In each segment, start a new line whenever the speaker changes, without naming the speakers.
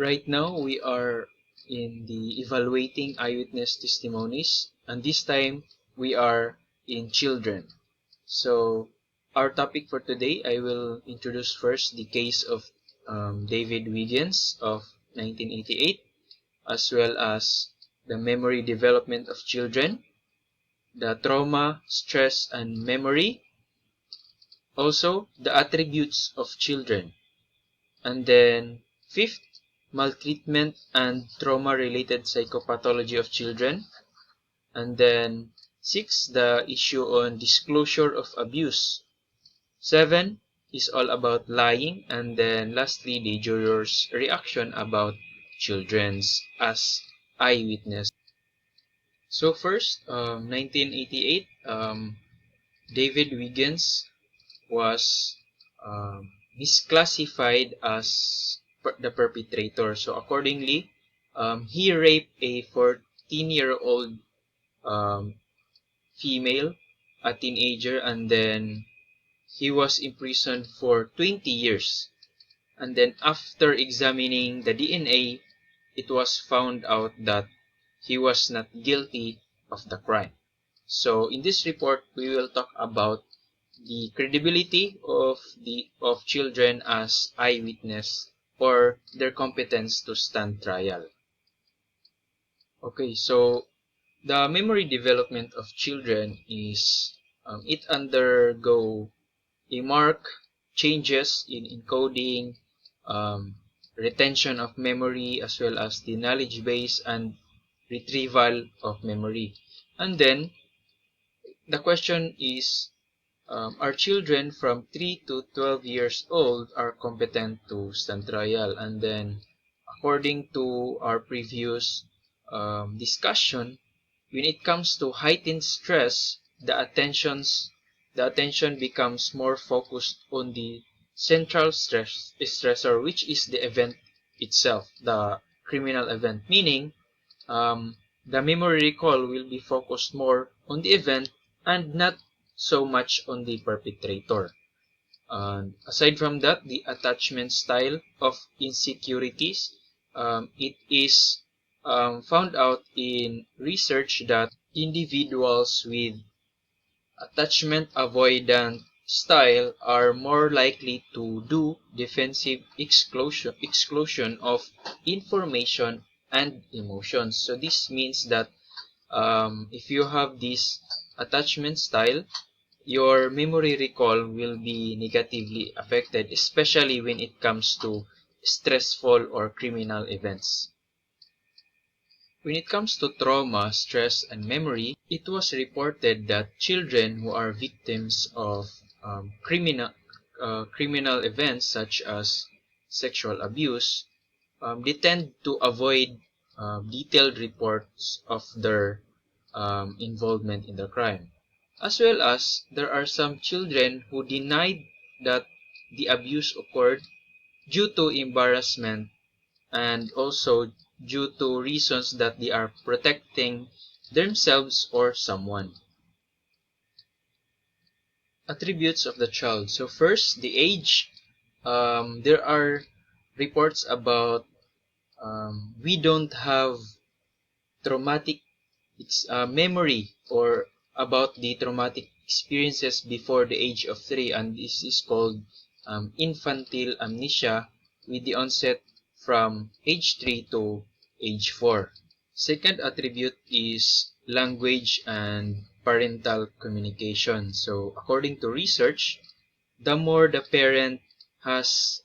Right now, we are in the evaluating eyewitness testimonies, and this time we are in children. So, our topic for today, I will introduce first the case of David Wiggins of 1988, as well as the memory development of children, the trauma, stress, and memory, also the attributes of children, and then fifth, maltreatment and trauma-related psychopathology of children. And then 6, the issue on disclosure of abuse. 7 is all about lying. And then lastly, the juror's reaction about children's as eyewitness. So first, 1988, David Wiggins was misclassified as the perpetrator. So accordingly, he raped a 14-year-old female, a teenager, and then he was imprisoned for 20 years. And then after examining the DNA, it was found out that he was not guilty of the crime. So in this report, we will talk about the credibility of children as eyewitness or their competence to stand trial. Okay, so the memory development of children is it undergo a marked changes in encoding, retention of memory, as well as the knowledge base and retrieval of memory. And then the question is, our children from 3 to 12 years old are competent to stand trial. And then, according to our previous discussion, when it comes to heightened stress, the attention becomes more focused on the central stressor, which is the event itself, the criminal event. Meaning, the memory recall will be focused more on the event and not so much on the perpetrator. Aside from that, the attachment style of insecurities, it is found out in research that individuals with attachment avoidant style are more likely to do defensive exclusion of information and emotions. So this means that if you have this attachment style, your memory recall will be negatively affected, especially when it comes to stressful or criminal events. When it comes to trauma, stress, and memory, it was reported that children who are victims of criminal events such as sexual abuse, they tend to avoid detailed reports of their involvement in the crime. As well as there are some children who denied that the abuse occurred due to embarrassment and also due to reasons that they are protecting themselves or someone. Attributes of the child. So first, the age. There are reports about we don't have traumatic memory or about the traumatic experiences before the age of 3, and this is called infantile amnesia with the onset from age 3 to age 4. Second attribute is language and parental communication. So according to research, the more the parent has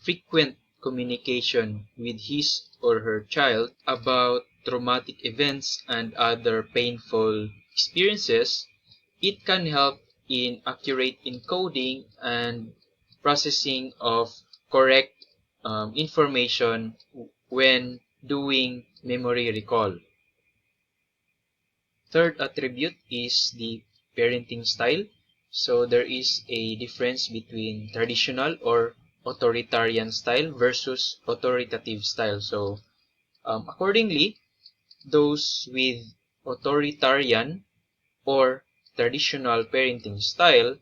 frequent communication with his or her child about traumatic events and other painful experiences, it can help in accurate encoding and processing of correct information when doing memory recall. Third attribute is the parenting style. So there is a difference between traditional or authoritarian style versus authoritative style. So accordingly, those with authoritarian or traditional parenting style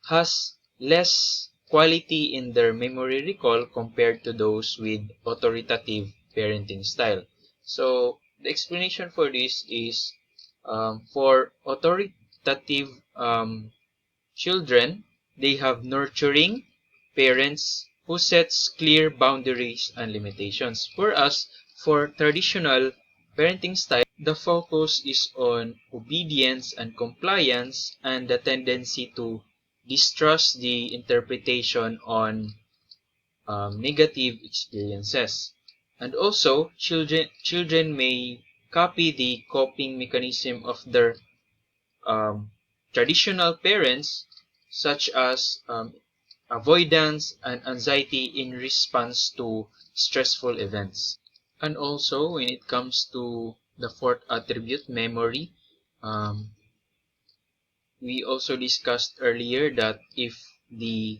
has less quality in their memory recall compared to those with authoritative parenting style. So the explanation for this is for authoritative children, they have nurturing parents who sets clear boundaries and limitations. Whereas for traditional parenting style, the focus is on obedience and compliance and the tendency to distrust the interpretation on negative experiences. And also, children may copy the coping mechanism of their um, traditional parents, such as avoidance and anxiety in response to stressful events. And also, when it comes to the fourth attribute, memory, um, we also discussed earlier that if the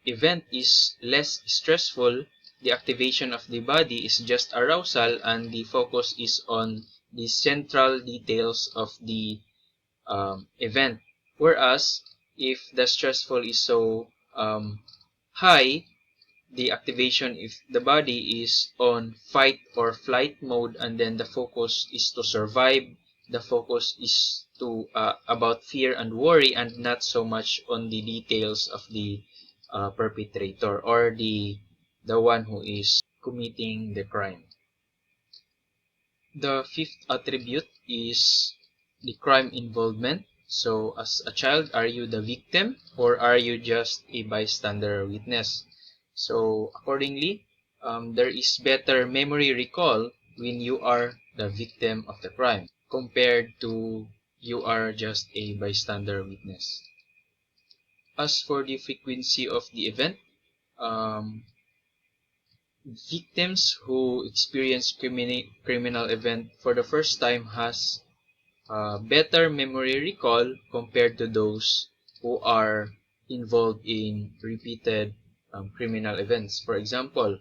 event is less stressful, the activation of the body is just arousal and the focus is on the central details of the event. Whereas if the stressful is so high, the activation if the body is on fight or flight mode, and then the focus is to survive, the focus is to about fear and worry and not so much on the details of the perpetrator or the one who is committing the crime. The fifth attribute is the crime involvement. So as a child, are you the victim or are you just a bystander witness? So accordingly, there is better memory recall when you are the victim of the crime compared to you are just a bystander witness. As for the frequency of the event, um, victims who experience criminal event for the first time has better memory recall compared to those who are involved in repeated criminal events. For example,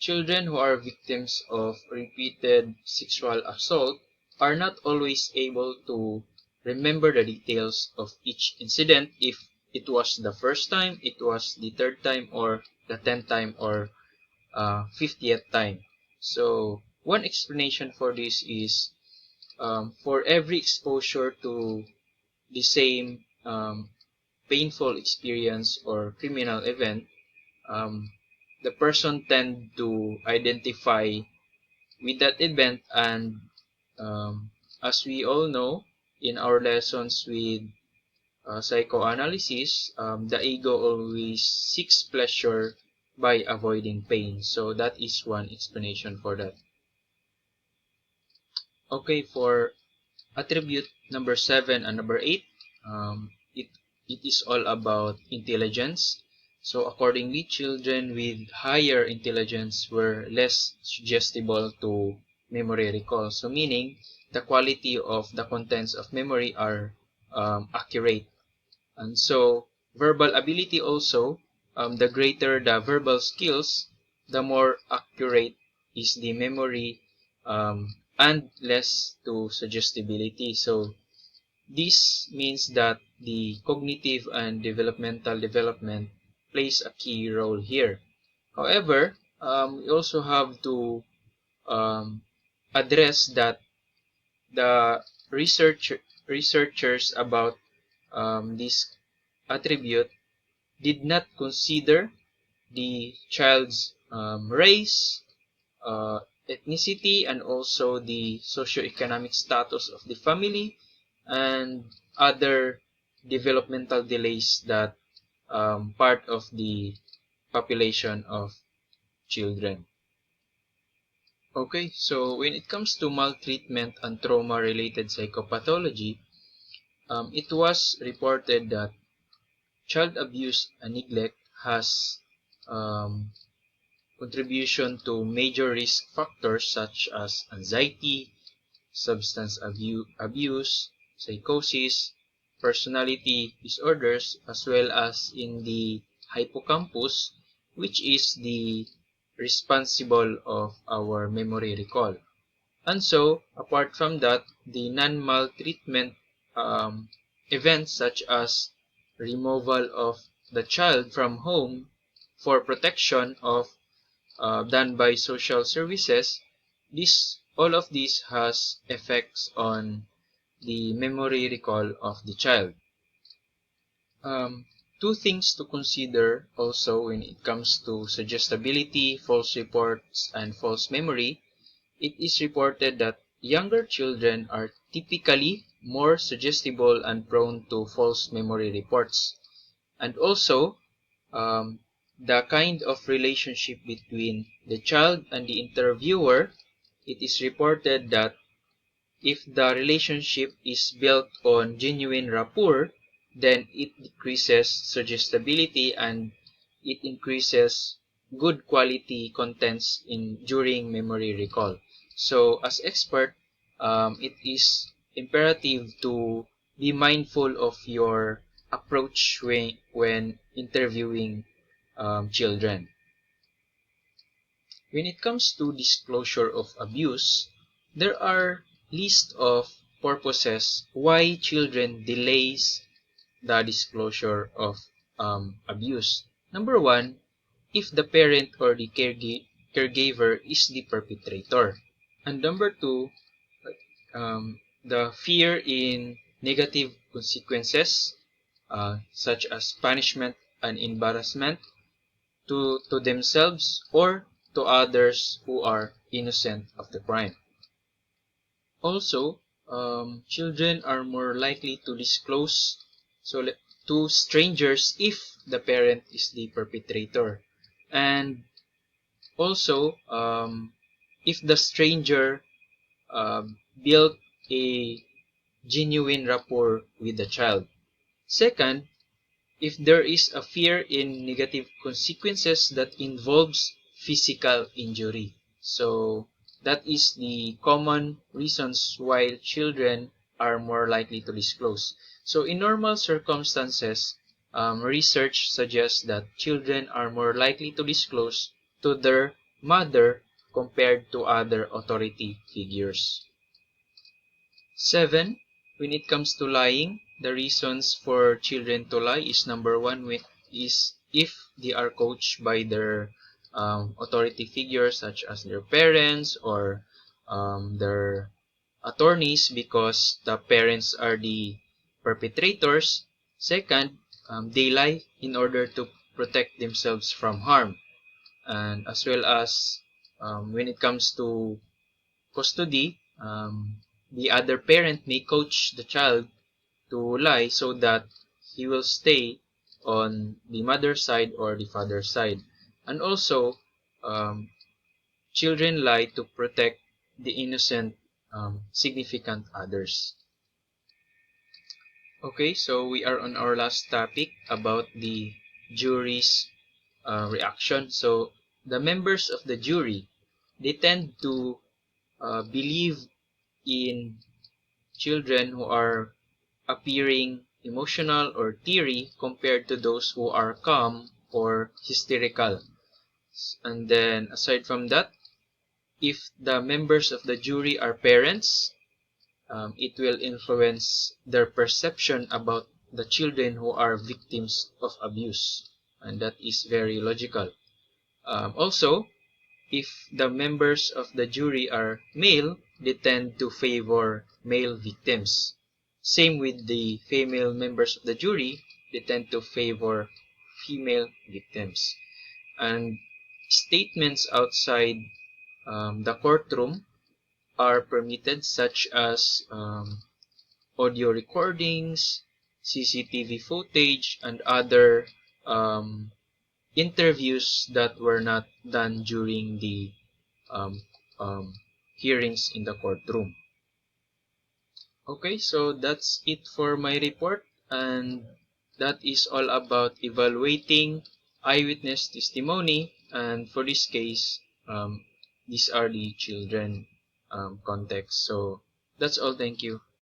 children who are victims of repeated sexual assault are not always able to remember the details of each incident if it was the first time, it was the third time, or the 10th time, or 50th time. So one explanation for this is for every exposure to the same painful experience or criminal event, um, the person tend to identify with that event, and as we all know in our lessons with psychoanalysis, the ego always seeks pleasure by avoiding pain. So that is one explanation for that. Okay, for attribute number 7 and number 8, it is all about intelligence. So accordingly, children with higher intelligence were less suggestible to memory recall. So meaning the quality of the contents of memory are accurate. And so verbal ability also, the greater the verbal skills, the more accurate is the memory and less to suggestibility. So this means that the cognitive and developmental development plays a key role here. However, we also have to um, address that the researchers about this attribute did not consider the child's race, ethnicity, and also the socioeconomic status of the family and other developmental delays that part of the population of children. Okay, so when it comes to maltreatment and trauma-related psychopathology, it was reported that child abuse and neglect has um, contribution to major risk factors such as anxiety, substance abuse, psychosis, personality disorders, as well as in the hippocampus, which is the responsible of our memory recall. And so, apart from that, the non-maltreatment events such as removal of the child from home for protection of done by social services, all of this has effects on the memory recall of the child. Um, Two things to consider also when it comes to suggestibility, false reports, and false memory. It is reported that younger children are typically more suggestible and prone to false memory reports. And also, um, the kind of relationship between the child and the interviewer, it is reported that if the relationship is built on genuine rapport, then it decreases suggestibility and it increases good quality contents during memory recall. So as expert, it is imperative to be mindful of your approach when interviewing children. When it comes to disclosure of abuse, there are list of purposes why children delays the disclosure of abuse. Number one, if the parent or the caregiver is the perpetrator. And number two, the fear in negative consequences, such as punishment and embarrassment to themselves or to others who are innocent of the crime. Also, children are more likely to disclose to strangers if the parent is the perpetrator. And also, if the stranger built a genuine rapport with the child. Second, if there is a fear in negative consequences that involves physical injury. So that is the common reasons why children are more likely to disclose. So in normal circumstances, research suggests that children are more likely to disclose to their mother compared to other authority figures. 7. When it comes to lying, the reasons for children to lie is number one is if they are coached by their authority figures such as their parents or their attorneys because the parents are the perpetrators. Second, they lie in order to protect themselves from harm. And as well as when it comes to custody, the other parent may coach the child to lie so that he will stay on the mother's side or the father's side. And also, um, children lie to protect the innocent significant others. Okay, so we are on our last topic about the jury's reaction. So the members of the jury, they tend to believe in children who are appearing emotional or teary compared to those who are calm or hysterical. And then aside from that, if the members of the jury are parents, it will influence their perception about the children who are victims of abuse. And that is very logical. Also, if the members of the jury are male, they tend to favor male victims. Same with the female members of the jury, they tend to favor female victims. And statements outside the courtroom are permitted, such as audio recordings, CCTV footage, and other um, interviews that were not done during the um, um, hearings in the courtroom. Okay, so that's it for my report, and that is all about evaluating eyewitness testimony. And for this case, these are the children context. So that's all. Thank you.